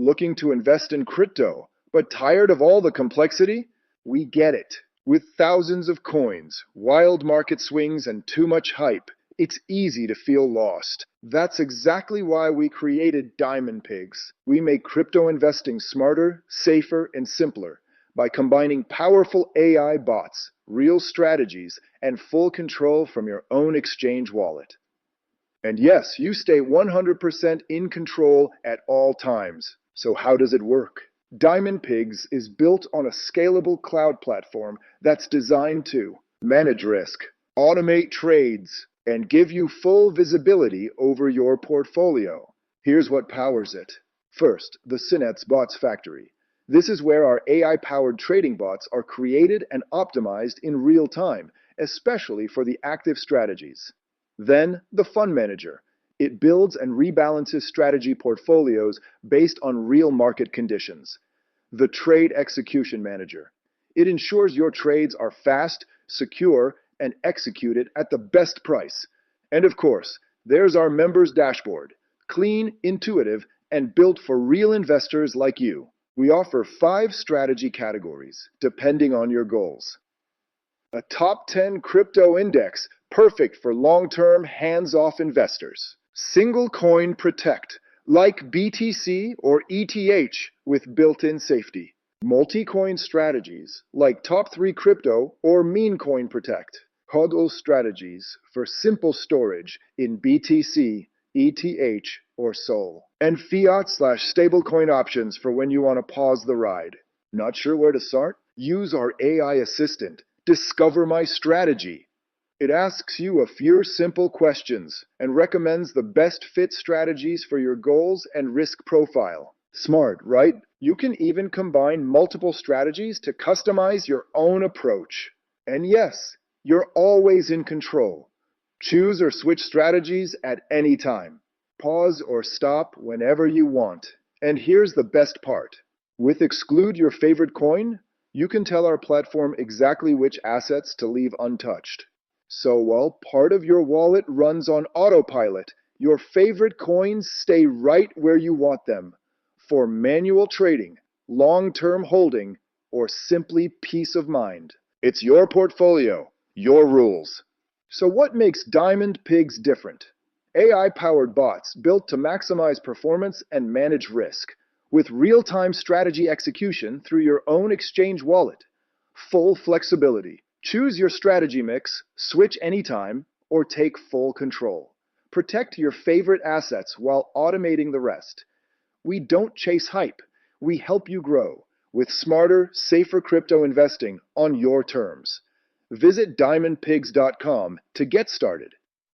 Looking to invest in crypto, but tired of all the complexity? We get it. With thousands of coins, wild market swings, and too much hype, it's easy to feel lost. That's exactly why we created Diamond Pigs. We make crypto investing smarter, safer, and simpler by combining powerful AI bots, real strategies, and full control from your own exchange wallet. And yes, you stay 100% in control at all times. So how does it work? Diamond Pigs is built on a scalable cloud platform that's designed to manage risk, automate trades, and give you full visibility over your portfolio. Here's what powers it. First, the SYNAPSE Bots Factory. This is where our AI-powered trading bots are created and optimized in real time, especially for the active strategies. Then, the Fund Manager. It builds and rebalances strategy portfolios based on real market conditions. The Trade Execution Manager. It ensures your trades are fast, secure, and executed at the best price. And of course, there's our members dashboard. Clean, intuitive, and built for real investors like you. We offer 5 strategy categories, depending on your goals. A top 10 crypto index, perfect for long-term, hands-off investors. Single coin protect, like BTC or ETH with built-in safety. Multi-coin strategies, like top 3 crypto or meme coin protect. HODL strategies for simple storage in BTC, ETH, or SOL. And fiat/stablecoin options for when you want to pause the ride. Not sure where to start? Use our AI assistant, Discover My Strategy. It asks you a few simple questions and recommends the best fit strategies for your goals and risk profile. Smart, right? You can even combine multiple strategies to customize your own approach. And yes, you're always in control. Choose or switch strategies at any time. Pause or stop whenever you want. And here's the best part. With Exclude Your Favorite Coin, you can tell our platform exactly which assets to leave untouched. So while part of your wallet runs on autopilot, your favorite coins stay right where you want them. For manual trading, long-term holding, or simply peace of mind. It's your portfolio, your rules. So what makes Diamond Pigs different? AI-powered bots built to maximize performance and manage risk, with real-time strategy execution through your own exchange wallet. Full flexibility. Choose your strategy mix, switch anytime, or take full control. Protect your favorite assets while automating the rest. We don't chase hype. We help you grow with smarter, safer crypto investing on your terms. Visit diamondpigs.com to get started.